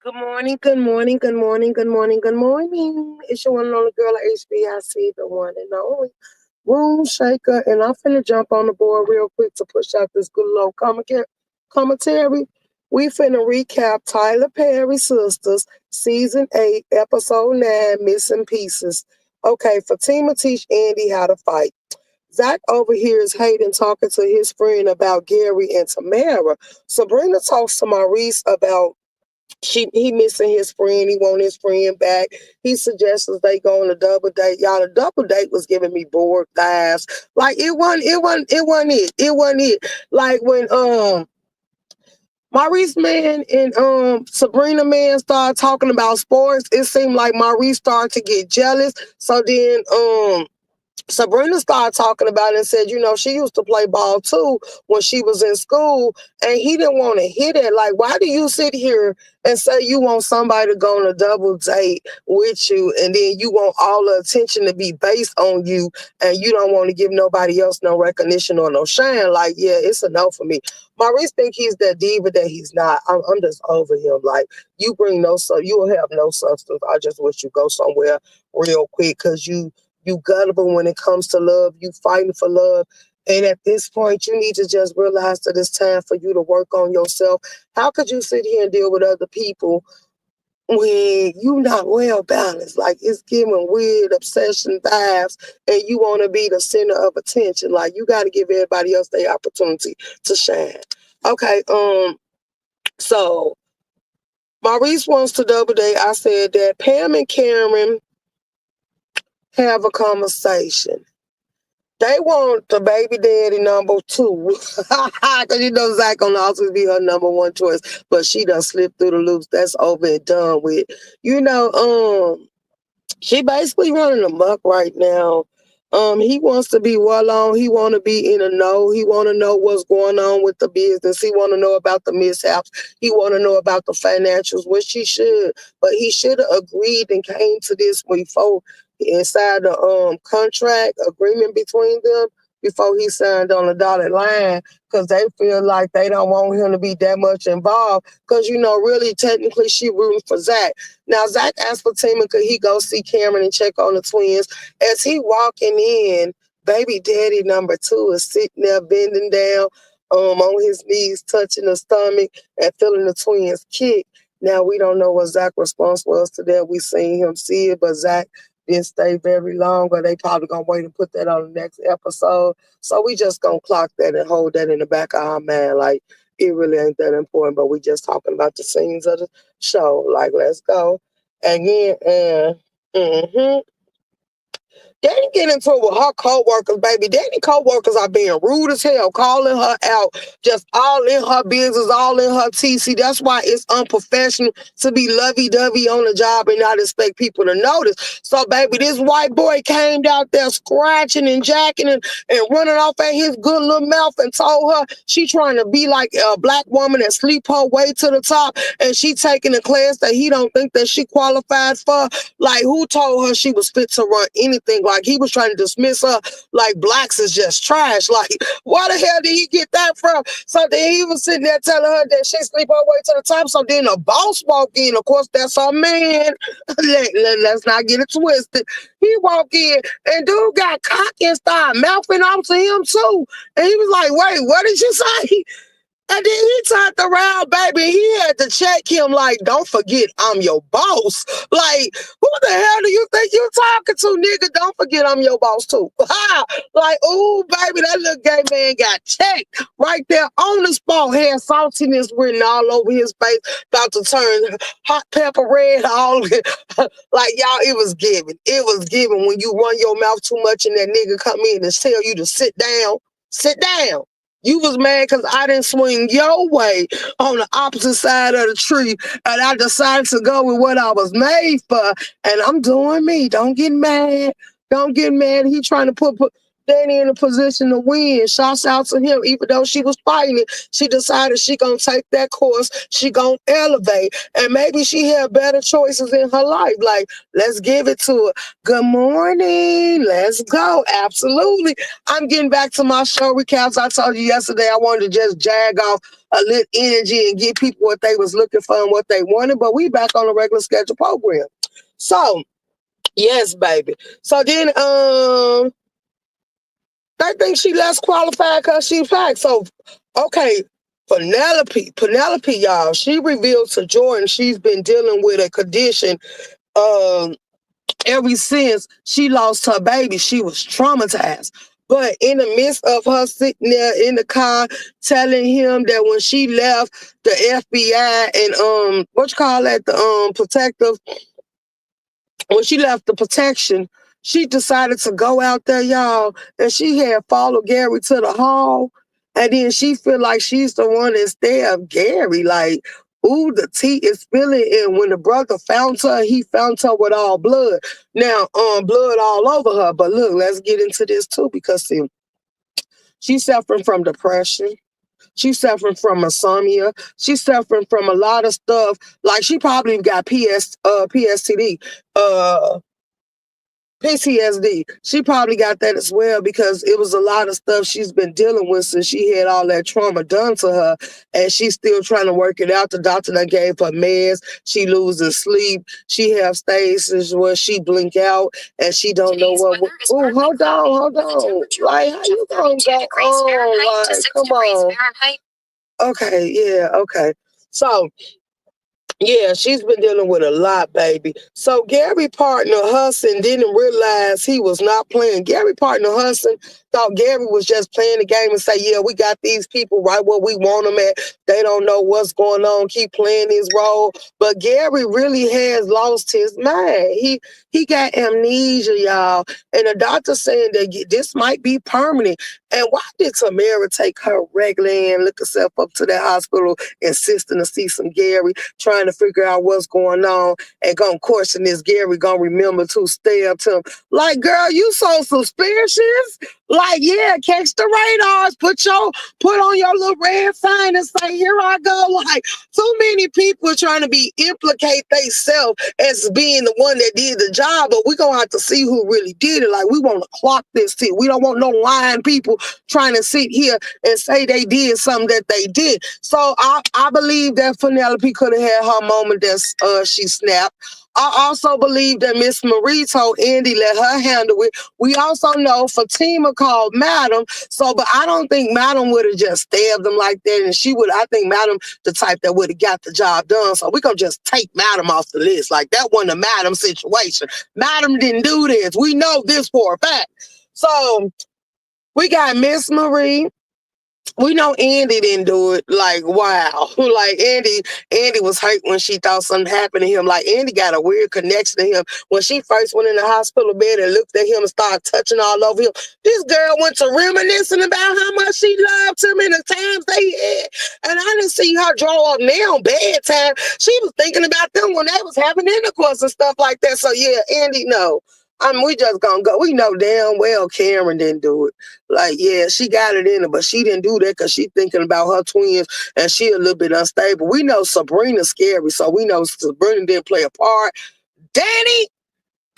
Good morning, good morning, good morning, good morning, good morning. It's your one and only girl at H.L.I.C, the one and only room shaker. And I'm finna jump on the board real quick to push out this good little commentary. We finna recap Tyler Perry Sistas, Season 8, Episode 9, Missing Pieces. Okay, Fatima teach Andy how to fight. Zach overhears Hayden talking to his friend about Gary and Tamara. Sabrina talks to Maurice about he missing his friend. He want his friend back. He suggests they go on a double date. Y'all, the double date was giving me bored thighs. Like it wasn't it. Like when Maurice man and Sabrina man started talking about sports, it seemed like Maurice started to get jealous. So then Sabrina started talking about it and said, she used to play ball too when she was in school, and he didn't want to hear that. Like, why do you sit here and say you want somebody to go on a double date with you, and then you want all the attention to be based on you, and you don't want to give nobody else no recognition or no shine? Like, yeah, it's a no for me. Maurice think he's that diva that he's not. I'm just over him. Like, you bring you will have no substance. I just wish you go somewhere real quick because you gullible when it comes to love. You fighting for love. And at this point, you need to just realize that it's time for you to work on yourself. How could you sit here and deal with other people when you not well balanced? Like, it's giving weird obsession vibes and you want to be the center of attention. Like, you got to give everybody else their opportunity to shine. Okay, so Maurice wants to double date. I said that Pam and Cameron have a conversation. They want the baby daddy number 2. Because Zach gonna always be her number 1 choice. But she done slipped through the loops. That's over and done with. She basically running amok right now. He wants to be well on. He want to be in a know. He want to know what's going on with the business. He want to know about the mishaps. He want to know about the financials, which he should. But he should have agreed and came to this before inside the contract agreement between them before he signed on the dotted line, because they feel like they don't want him to be that much involved because, really technically she rooting for Zach. Now, Zach asked Fatima could he go see Cameron and check on the twins. As he walking in, baby daddy number 2 is sitting there bending down on his knees, touching the stomach and feeling the twins kick. Now, we don't know what Zach's response was to that. We seen him see it, but Zach didn't stay very long, or they probably gonna wait and put that on the next episode. So we just gonna clock that and hold that in the back of our mind. Like, it really ain't that important, but we just talking about the scenes of the show. Like, let's go. Again, Danny get into it with her co-workers, baby. Danny co-workers are being rude as hell, calling her out, just all in her business, all in her TC. That's why it's unprofessional to be lovey-dovey on the job and not expect people to notice. So, baby, this white boy came out there scratching and jacking and running off at his good little mouth and told her she trying to be like a black woman and sleep her way to the top, and she taking a class that he don't think that she qualified for. Like, who told her she was fit to run anything? Like, he was trying to dismiss her like blacks is just trash. Like, where the hell did he get that from? So then he was sitting there telling her that she sleep her way to the top. So then the boss walked in. Of course, that's our man. Let's not get it twisted. He walked in and dude got cocky and started mouthing off to him too. And he was like, wait, what did you say? And then he turned around, baby. He had to check him like, don't forget, I'm your boss. Like, who the hell do you think you talking to, nigga? Don't forget I'm your boss, too. Like, ooh, baby, that little gay man got checked right there on the spot. Had saltiness written all over his face, about to turn hot pepper red. All like, y'all, it was given. It was given when you run your mouth too much and that nigga come in and tell you to sit down. Sit down. You was mad because I didn't swing your way on the opposite side of the tree, and I decided to go with what I was made for, and I'm doing me. Don't get mad. Don't get mad. He trying to put Danny in a position to win. Shouts out to him. Even though she was fighting it, she decided she gonna take that course. She gonna elevate, and maybe she had better choices in her life. Like, let's give it to her. Good morning. Let's go. Absolutely. I'm getting back to my show recaps. I told you yesterday I wanted to just jag off a little energy and give people what they was looking for and what they wanted. But we back on a regular schedule program. So yes, baby. So then they think she less qualified because she's black. So okay, Penelope, y'all, she revealed to Jordan she's been dealing with a condition ever since she lost her baby. She was traumatized. But in the midst of her sitting there in the car telling him that when she left the FBI and the protective, when she left the protection, she decided to go out there, y'all, and she had followed Gary to the hall, and then she feel like she's the one that stabbed Gary. Like, ooh, the tea is spilling, and when the brother found her, he found her with all blood. Now, blood all over her. But look, let's get into this too, because see, she's suffering from depression. She's suffering from insomnia. She's suffering from a lot of stuff. Like she probably got PTSD. PTSD. She probably got that as well because it was a lot of stuff she's been dealing with since she had all that trauma done to her, and she's still trying to work it out. The doctor that gave her meds. She loses sleep. She have stages where she blink out and she don't know what. Oh, hold on. Like, how you gonna go on? Like, come on. Okay, yeah, okay. So yeah, she's been dealing with a lot, baby. So Gary partner Hudson didn't realize he was not playing. Gary partner Hudson thought Gary was just playing the game and say, yeah, we got these people right where we want them at. They don't know what's going on. Keep playing his role. But Gary really has lost his mind. He got amnesia, y'all. And the doctor saying that this might be permanent. And why did Tamara take her regularly and look herself up to that hospital, insisting to see some Gary, trying to figure out what's going on, and gonna question this Gary, gonna remember to stab him? Like, girl, you so suspicious. Like, yeah, catch the radars, put on your little red sign and say, here I go. Like, too many people trying to implicate themselves as being the one that did the job, but we're gonna have to see who really did it. Like, we want to clock this shit. We don't want no lying people trying to sit here and say they did something that they did. So I believe that Penelope could have had her moment that she snapped. I also believe that Miss Marie told Andy let her handle it. We also know Fatima called Madam, but I don't think Madam would have just stabbed him like that, and I think Madam the type that would have got the job done. So we're gonna just take Madam off the list. Like, that wasn't a Madam situation. Madam didn't do this. We know this for a fact. So we got Miss Marie. We know Andy didn't do it. Like, wow. Like, Andy was hurt when she thought something happened to him. Like, Andy got a weird connection to him. When she first went in the hospital bed and looked at him and started touching all over him, this girl went to reminiscing about how much she loved him and the times they had. And I didn't see her draw up now bedtime. She was thinking about them when they was having intercourse and stuff like that. So, yeah, Andy, no. We just gonna go. We know damn well Karen didn't do it. Like, yeah, she got it in her, but she didn't do that because she thinking about her twins and she a little bit unstable. We know Sabrina's scary, so we know Sabrina didn't play a part. Danny,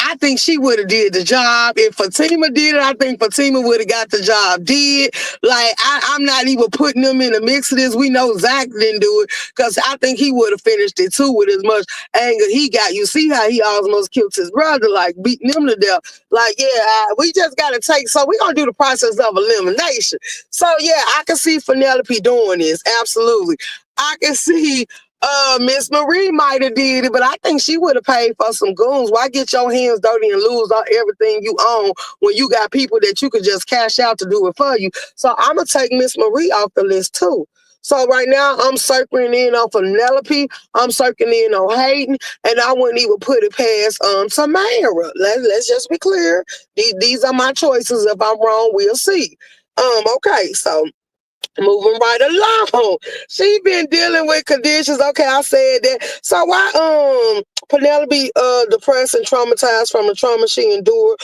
I think she would have did the job. If Fatima did it, I think Fatima would have got the job did. Like, I'm not even putting them in the mix of this. We know Zach didn't do it because I think he would have finished it too with as much anger he got. You see how he almost killed his brother, like beating him to death. Like, yeah, we just got to so we're going to do the process of elimination. So, yeah, I can see Penelope doing this. Absolutely. I can see Miss Marie might have did it, but I think she would have paid for some goons. Why get your hands dirty and lose everything you own when you got people that you could just cash out to do it for you? So I'm going to take Miss Marie off the list too. So right now I'm circling in on Penelope, I'm circling in on Hayden, and I wouldn't even put it past Tamara. Let's just be clear. These are my choices. If I'm wrong, we'll see. Okay, so moving right along. She been dealing with conditions. Okay, I said that. So why Penelope depressed and traumatized from the trauma she endured?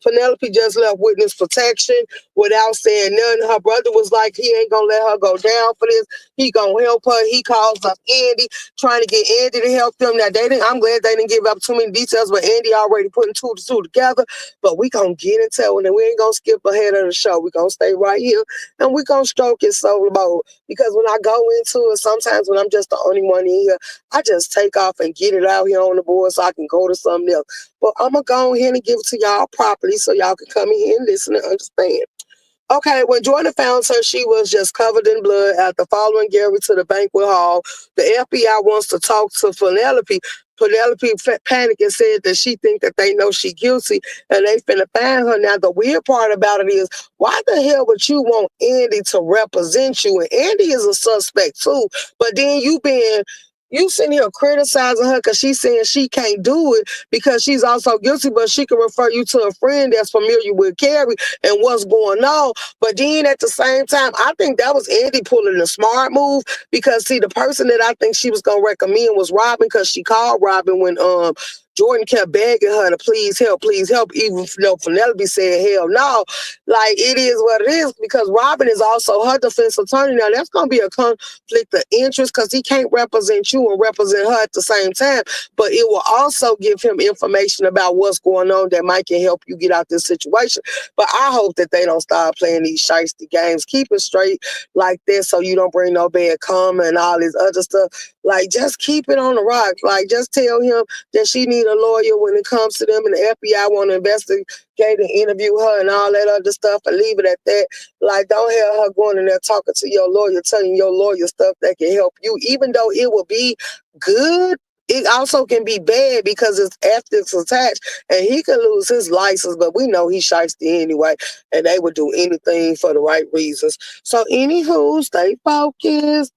Penelope just left witness protection without saying nothing. Her brother was like, he ain't gonna let her go down for this. He gonna help her. He calls up Andy, trying to get Andy to help them. Now I'm glad they didn't give up too many details, but Andy already putting two to two together. But we gonna get into it, and we ain't gonna skip ahead of the show. We gonna stay right here, and we gonna stroke is so low because when I go into it, sometimes when I'm just the only one in here, I just take off and get it out here on the board so I can go to something else. But I'm going to go ahead and give it to y'all properly so y'all can come in here and listen and understand. Okay, when Jordan found her, she was just covered in blood. After following Gary to the banquet hall, the FBI wants to talk to Penelope. Penelope panicked and said that she think that they know she guilty and they finna find her. Now, the weird part about it is, why the hell would you want Andy to represent you? And Andy is a suspect too, but then you sitting here criticizing her because she's saying she can't do it because she's also guilty, but she can refer you to a friend that's familiar with Carrie and what's going on. But then at the same time, I think that was Andy pulling a smart move because see, the person that I think she was gonna recommend was Robin because she called Robin when Jordan kept begging her to please help, even though Penelope said hell no. Like, it is what it is because Robin is also her defense attorney. Now, that's going to be a conflict of interest because he can't represent you and represent her at the same time. But it will also give him information about what's going on that might can help you get out this situation. But I hope that they don't start playing these shiesty games. Keep it straight like this so you don't bring no bad karma and all this other stuff. Like, just keep it on the rock. Like, just tell him that she need a lawyer when it comes to them and the FBI want to investigate and interview her and all that other stuff and leave it at that. Like, don't have her going in there talking to your lawyer, telling your lawyer stuff that can help you, even though it will be good. It also can be bad because it's ethics attached and he could lose his license, but we know he's shiesty anyway and they would do anything for the right reasons. So anywho, stay focused.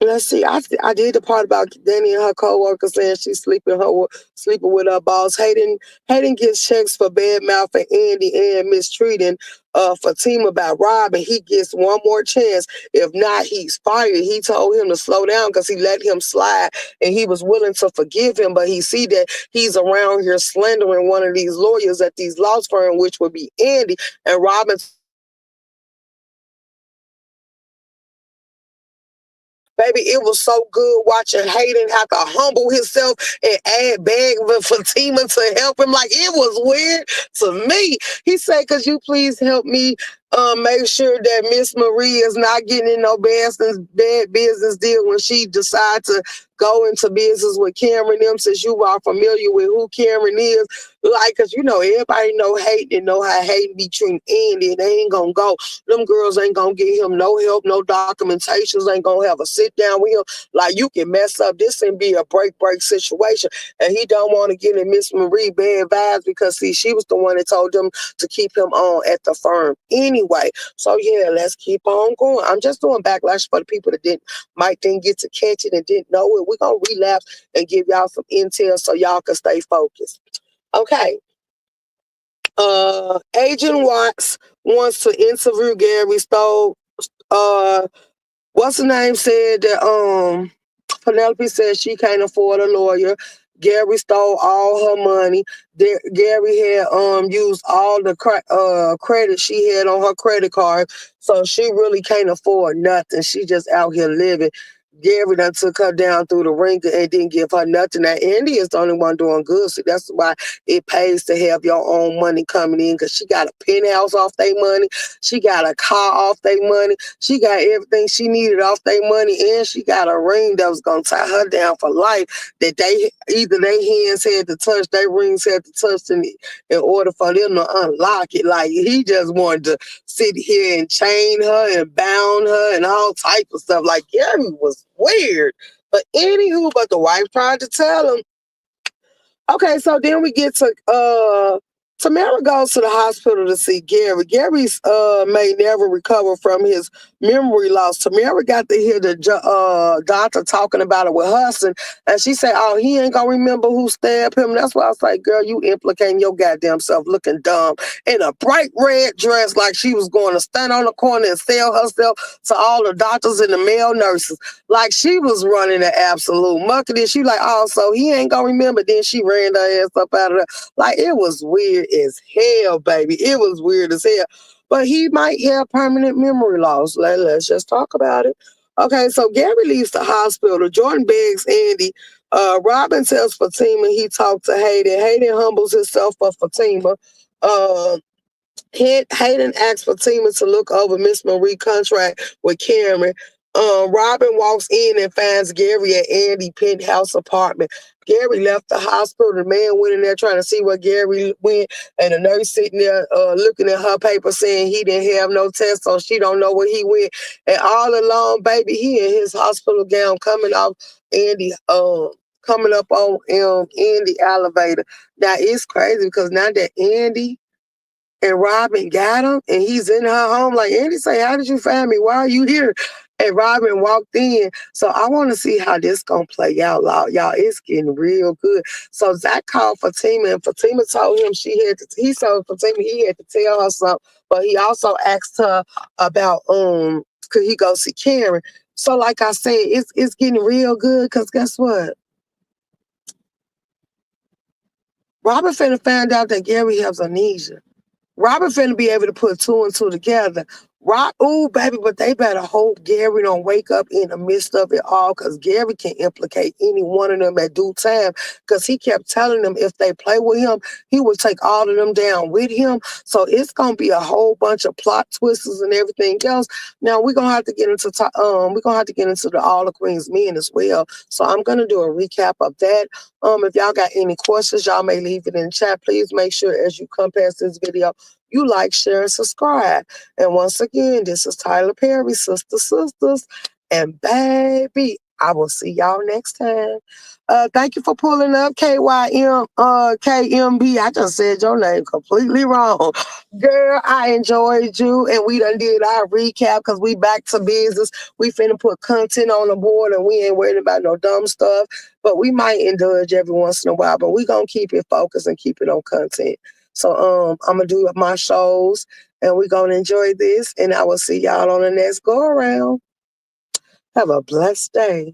Let's see. I did the part about Danny and her coworker saying she's sleeping with her boss. Hayden gets checks for bad mouthing Andy and mistreating Fatima by Rob, and he gets one more chance. If not, he's fired. He told him to slow down because he let him slide, and he was willing to forgive him. But he see that he's around here slandering one of these lawyers at these law firms, which would be Andy, and Robin. Baby, it was so good watching Hayden have to humble himself and add bag for Fatima to help him. Like, it was weird to me. He said, could you please help me make sure that Miss Marie is not getting in no bad business deal when she decides to go into business with Cameron them, since you are familiar with who Cameron is. Like, because, everybody know Hayden and know how Hayden be treating Andy, and they ain't going to go. Them girls ain't going to get him no help, no documentations, ain't going to have a sit down with him. Like, you can mess up this and be a break situation. And he don't want to get in Miss Marie bad vibes because, see, she was the one that told them to keep him on at the firm anyway. So, yeah, let's keep on going. I'm just doing backlash for the people that didn't get to catch it and didn't know it. We're going to relapse and give y'all some intel so y'all can stay focused. Okay. Agent Watts wants to interview Gary Stowe. What's the name said that Penelope said she can't afford a lawyer. Gary stole all her money. Gary had used all the credit she had on her credit card, so she really can't afford nothing. She just out here living. Gary done took her down through the ringer and didn't give her nothing. Now, Andy is the only one doing good, so that's why it pays to have your own money coming in, because she got a penthouse off their money. She got a car off their money. She got everything she needed off their money, and she got a ring that was going to tie her down for life that either their hands had to touch, their rings had to touch in order for them to unlock it. Like, he just wanted to sit here and chain her and bound her and all type of stuff. Like, Gary was weird. But anywho, but the wife tried to tell him. Okay, so then we get to Tamara goes to the hospital to see Gary. Gary's may never recover from his memory loss. Tamara got to hear the doctor talking about it with Hudson, and she said, oh, he ain't gonna remember who stabbed him. That's why I was like, girl, you implicating your goddamn self, looking dumb in a bright red dress like she was going to stand on the corner and sell herself to all the doctors and the male nurses. Like, she was running an absolute muckety. She like, oh, so he ain't gonna remember. Then she ran her ass up out of there. Like, it was weird as hell, baby. It was weird as hell. But he might have permanent memory loss. Let's just talk about it. Okay, so Gary leaves the hospital. Jordan begs Andy. Robin tells Fatima he talked to Hayden. Hayden humbles himself for Fatima. Hayden asked Fatima to look over Miss Marie's contract with Cameron. Robin walks in and finds Gary at Andy's penthouse apartment. Gary left the hospital. The man went in there trying to see where Gary went, and the nurse sitting there looking at her paper saying he didn't have no test, so she don't know where he went. And all along, baby, he in his hospital gown coming off Andy, coming up on Andy elevator. Now it's crazy because now that Andy and Robin got him, and he's in her home. Like Andy say, "How did you find me? Why are you here?" And Robin walked in. So I want to see how this gonna play out, y'all. It's getting real good. So Zach called Fatima, and Fatima told him he told Fatima he had to tell her something, but he also asked her about could he go see Karen. So like I said, it's getting real good because guess what? Robin finna find out that Gary has amnesia. Robin finna be able to put two and two together. Ooh, baby, but they better hope Gary don't wake up in the midst of it all, because Gary can implicate any one of them at due time, because he kept telling them if they play with him, he would take all of them down with him. So it's gonna be a whole bunch of plot twists and everything else. Now we're gonna have to get into the All the Queen's Men as well. So I'm gonna do a recap of that. If y'all got any questions, y'all may leave it in the chat. Please make sure as you come past this video, you like, share, and subscribe. And once again, this is Tyler Perry, Sistas. And baby, I will see y'all next time. Thank you for pulling up, KMB. I just said your name completely wrong. Girl, I enjoyed you, and we done did our recap because we back to business. We finna put content on the board, and we ain't worried about no dumb stuff. But we might indulge every once in a while, but we gonna keep it focused and keep it on content. So I'm gonna do my shows, and we're gonna enjoy this, and I will see y'all on the next go around. Have a blessed day.